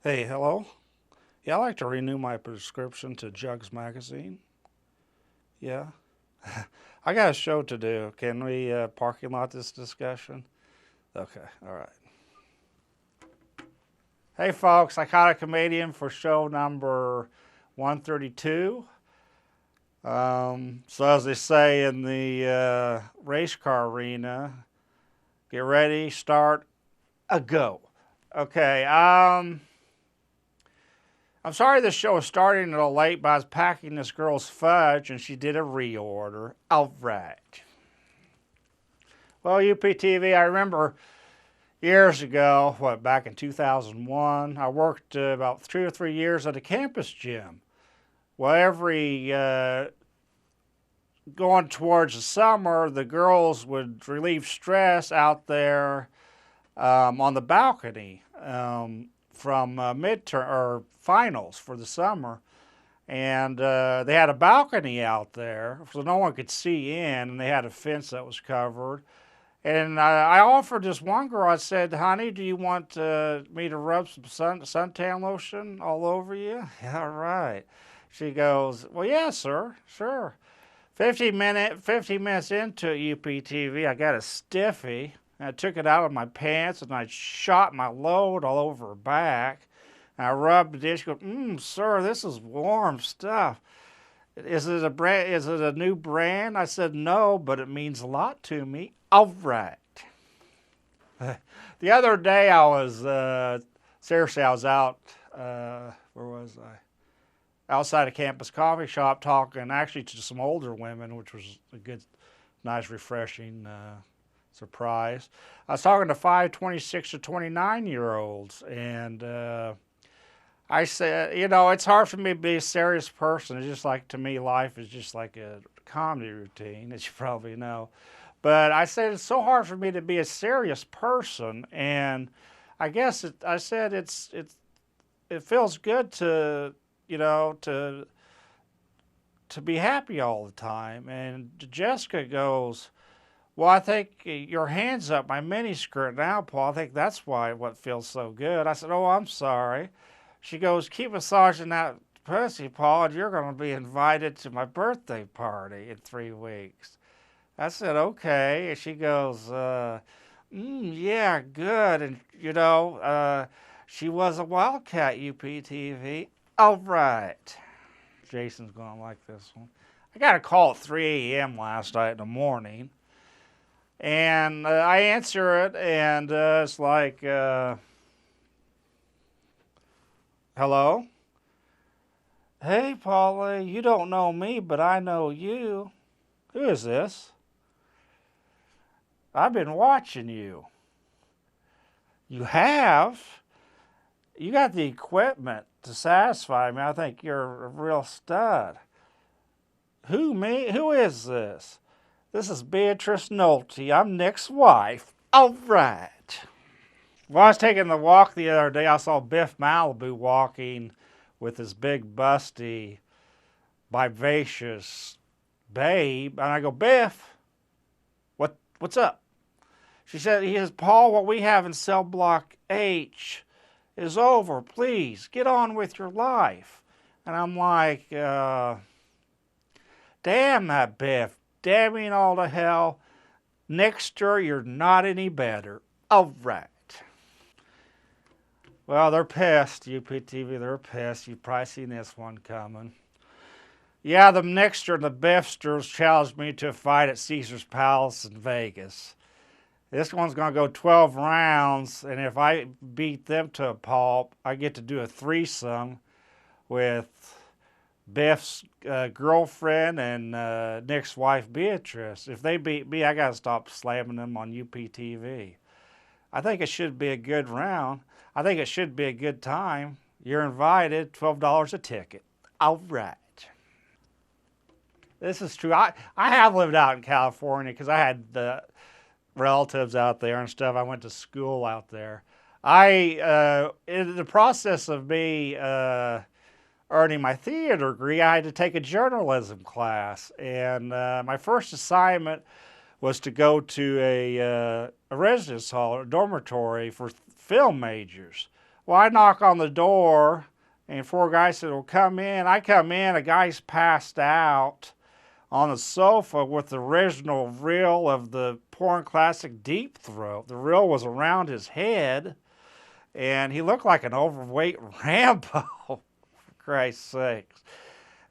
Hey, hello. Yeah, I'd like to renew my prescription to Jugs Magazine. Yeah. I got a show to do. Can we parking lot this discussion? Okay, all right. Hey, folks, Psychotic Comedian for show number 132. So, as they say in the race car arena, get ready, start, a go. Okay, I'm sorry this show is starting a little late, but I was packing this girl's fudge and she did a reorder. All right. Well, UPTV, I remember years ago, back in 2001, I worked about 2 or 3 years at a campus gym. Well, every going towards the summer, the girls would relieve stress out there on the balcony from midterm or finals for the summer. And they had a balcony out there so no one could see in, and they had a fence that was covered. And I offered this one girl, I said, honey, do you want me to rub some suntan lotion all over you? Yeah, right. She goes, well, yeah, sir, sure. 15 minutes into UPTV, I got a stiffy. And I took it out of my pants and I shot my load all over her back. And I rubbed it. She goes, sir, this is warm stuff. Is it a brand? Is it a new brand? I said no, but it means a lot to me. All right. The other day I was seriously, I was out. Where was I? Outside a campus coffee shop talking actually to some older women, which was a good, nice, refreshing surprise. I was talking to 5, 26 to 29-year-olds, and I said, it's hard for me to be a serious person. It's just like, to me, life is just like a comedy routine, as you probably know. But I said it's so hard for me to be a serious person, and I guess I said it feels good to to be happy all the time. And Jessica goes, well, I think your hand's up my miniskirt now, Paul. I think that's why what feels so good. I said, oh, I'm sorry. She goes, keep massaging that pussy, Paul, and you're going to be invited to my birthday party in 3 weeks. I said, okay. And she goes, yeah, good. And, she was a Wildcat UPTV. All right. Jason's going to like this one. I got a call at 3 a.m. last night in the morning. And I answer it, and it's like, hello? Hey, Paula, you don't know me, but I know you. Who is this? I've been watching you. You have? You got the equipment to satisfy me. I think you're a real stud. Who, me? Who is this? This is Beatrice Nolte. I'm Nick's wife. All right. Well, I was taking the walk the other day. I saw Biff Malibu walking with his big, busty, vivacious babe. And I go, Biff, what's up? She said, he says, Paul, what we have in cell block H is over. Please, get on with your life. And I'm like, damn that Biff. Damning all to hell. Nixter, you're not any better. All right. Well, they're pissed, UPTV. They're pissed. You've probably seen this one coming. Yeah, the Nixter and the Biffsters challenged me to a fight at Caesar's Palace in Vegas. This one's going to go 12 rounds, and if I beat them to a pulp, I get to do a threesome with Biff's girlfriend and Nick's wife, Beatrice. If they beat me, I got to stop slamming them on UPTV. I think it should be a good round. I think it should be a good time. You're invited, $12 a ticket. All right. This is true. I have lived out in California because I had the relatives out there and stuff. I went to school out there. In the process of me earning my theater degree, I had to take a journalism class. And my first assignment was to go to a residence hall or dormitory for film majors. Well, I knock on the door, and four guys said, well, come in. I come in, a guy's passed out on the sofa with the original reel of the porn classic Deep Throat. The reel was around his head, and he looked like an overweight Rambo, for Christ's sakes.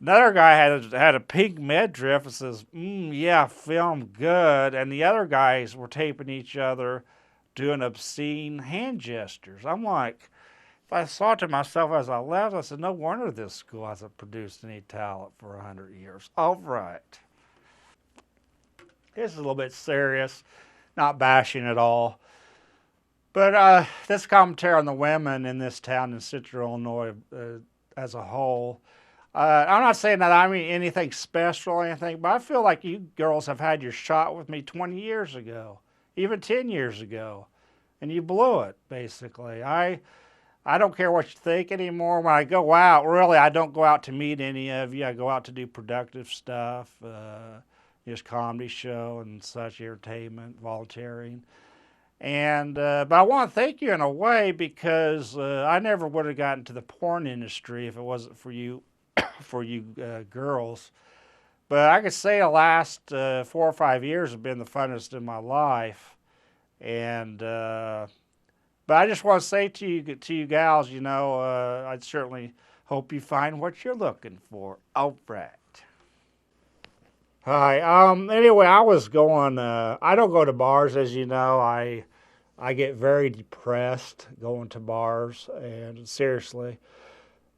Another guy had a pink midriff and says, yeah, film good. And the other guys were taping each other doing obscene hand gestures. I'm like, I thought to myself as I left, I said, no wonder this school hasn't produced any talent for 100 years. All right. This is a little bit serious, not bashing at all. But this commentary on the women in this town in Central Illinois as a whole. I'm not saying that I mean anything special or anything, but I feel like you girls have had your shot with me 20 years ago, even 10 years ago, and you blew it, basically. I don't care what you think anymore. When I go out, really, I don't go out to meet any of you. I go out to do productive stuff, just comedy show and such, entertainment, volunteering. And but I want to thank you in a way because I never would have gotten to the porn industry if it wasn't for you, for you girls. But I could say the last 4 or 5 years have been the funnest in my life, and but I just want to say to you gals, you know, I certainly hope you find what you're looking for. All right. Hi. Anyway, I was going. I don't go to bars, as you know. I get very depressed going to bars, and seriously.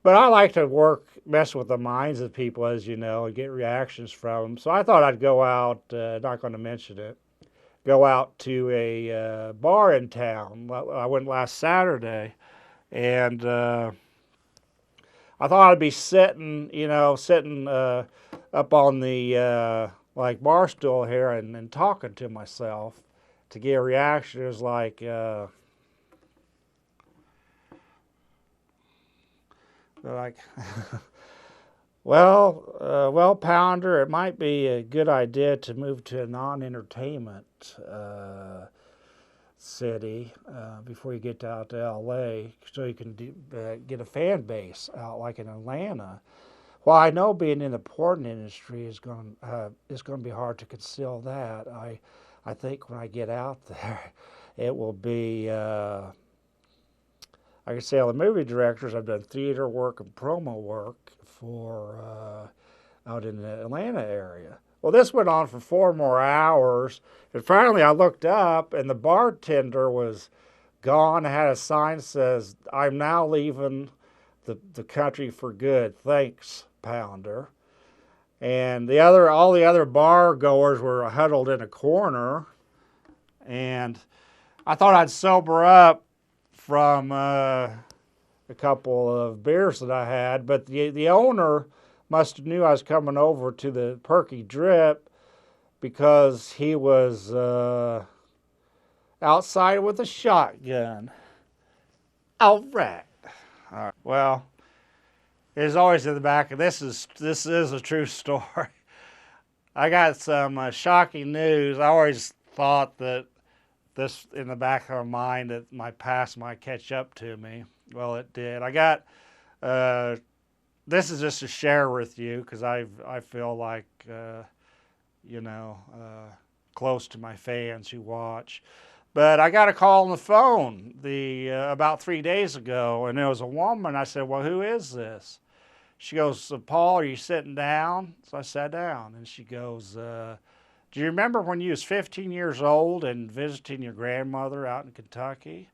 But I like to mess with the minds of people, as you know, and get reactions from them. So I thought I'd go out. Not going to mention it. Go out to a bar in town. I went last Saturday, and I thought I'd be sitting, sitting up on the like bar stool here and talking to myself to get reactions like, well, Pounder, it might be a good idea to move to a non-entertainment city before you get out to L.A. so you can get a fan base out like in Atlanta. Well, I know being in the porn industry is going to be hard to conceal that. I think when I get out there, it will be. I can say all the movie directors. I've done theater work and promo work for out in the Atlanta area. Well, this went on for 4 more hours, and finally I looked up, and the bartender was gone. I had a sign that says, "I'm now leaving the country for good. Thanks, Pounder." And all the other bar goers were huddled in a corner, and I thought I'd sober up from a couple of beers that I had, but the owner must have knew I was coming over to the Perky Drip because he was outside with a shotgun. All right. Well, there's always in the back, and this is a true story. I got some shocking news. I always thought that this in the back of my mind that my past might catch up to me. Well, it did. I got this is just to share with you because I feel like close to my fans who watch. But I got a call on the phone about 3 days ago, and it was a woman. I said, "Well, who is this?" She goes, "Paul, are you sitting down?" So I sat down, and she goes, "Do you remember when you was 15 years old and visiting your grandmother out in Kentucky?"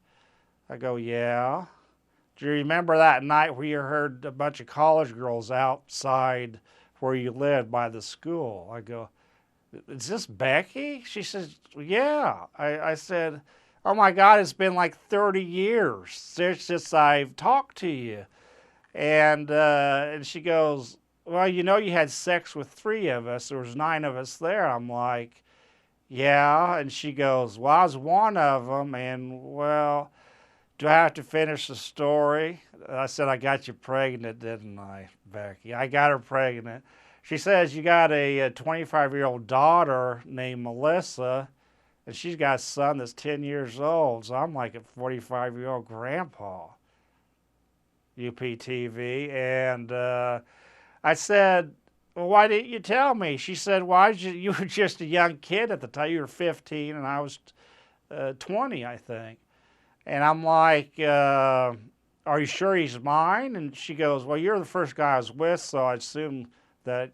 I go, "Yeah." "Do you remember that night where you heard a bunch of college girls outside where you lived by the school?" I go, "Is this Becky?" She says, "Yeah." I said, "Oh my God, it's been like 30 years since I've talked to you." And she goes, "Well, you know you had sex with 3 of us. There was 9 of us there." I'm like, "Yeah." And she goes, "Well, I was one of them, and well, do I have to finish the story?" I said, "I got you pregnant, didn't I, Becky?" I got her pregnant. She says, "You got a 25-year-old daughter named Melissa, and she's got a son that's 10 years old." So I'm like a 45-year-old grandpa. UPTV, and I said, well, why didn't you tell me? She said, why did you were just a young kid at the time. You were 15 and I was 20, I think. And I'm like, are you sure he's mine? And she goes, well, you're the first guy I was with, so I assume that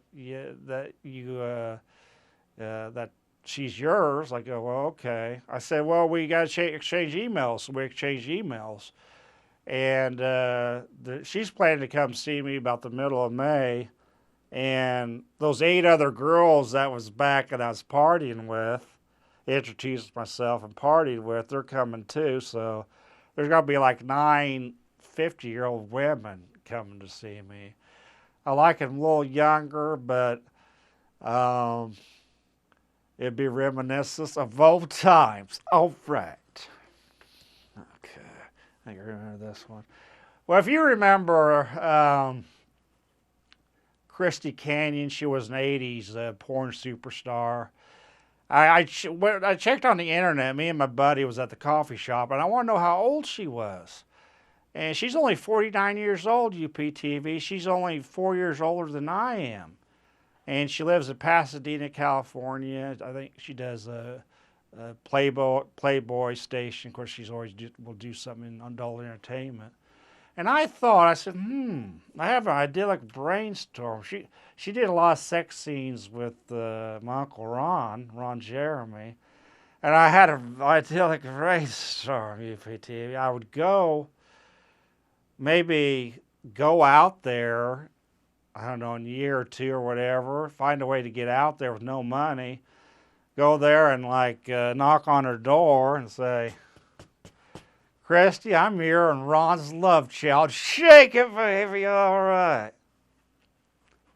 that she's yours. I go, well, okay. I said, well, we got to exchange emails. So we exchanged emails. And she's planning to come see me about the middle of May. And those 8 other girls that was back and I was partying with, introduced myself and partied with, they're coming too. So there's going to be like 9 50-year-old women coming to see me. I like them a little younger, but it'd be reminiscent of old times. All right. Okay. I think I remember this one. Well, if you remember Christy Canyon, she was an 80s porn superstar. I checked on the internet. Me and my buddy was at the coffee shop, and I want to know how old she was. And she's only 49 years old, UPTV. She's only 4 years older than I am. And she lives in Pasadena, California. I think she does a Playboy station. Of course, she's always will do something in adult entertainment. And I said, I have an idyllic brainstorm. She did a lot of sex scenes with my Uncle Ron Jeremy. And I had an idyllic brainstorm, UPTV. I would maybe go out there, I don't know, in a year or two or whatever, find a way to get out there with no money, go there and knock on her door and say, Christy, I'm here and Ron's love child. Shake it, baby. All right.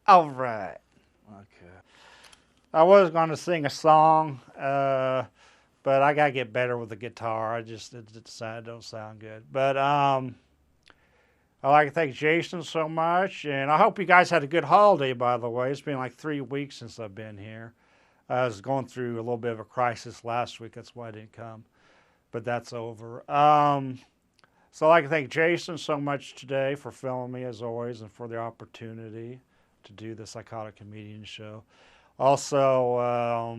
All right. Okay. I was going to sing a song, but I got to get better with the guitar. It don't sound good. But I'd like to thank Jason so much. And I hope you guys had a good holiday, by the way. It's been like 3 weeks since I've been here. I was going through a little bit of a crisis last week. That's why I didn't come. But that's over. So I'd like to thank Jason so much today for filming me, as always, and for the opportunity to do the Psychotic Comedian Show. Also,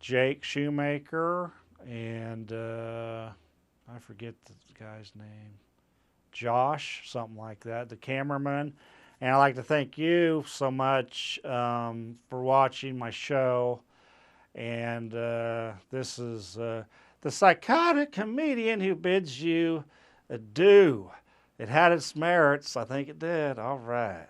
Jake Shoemaker and I forget the guy's name. Josh, something like that, the cameraman. And I'd like to thank you so much for watching my show. And this is the Psychotic Comedian who bids you adieu. It had its merits. I think it did. All right.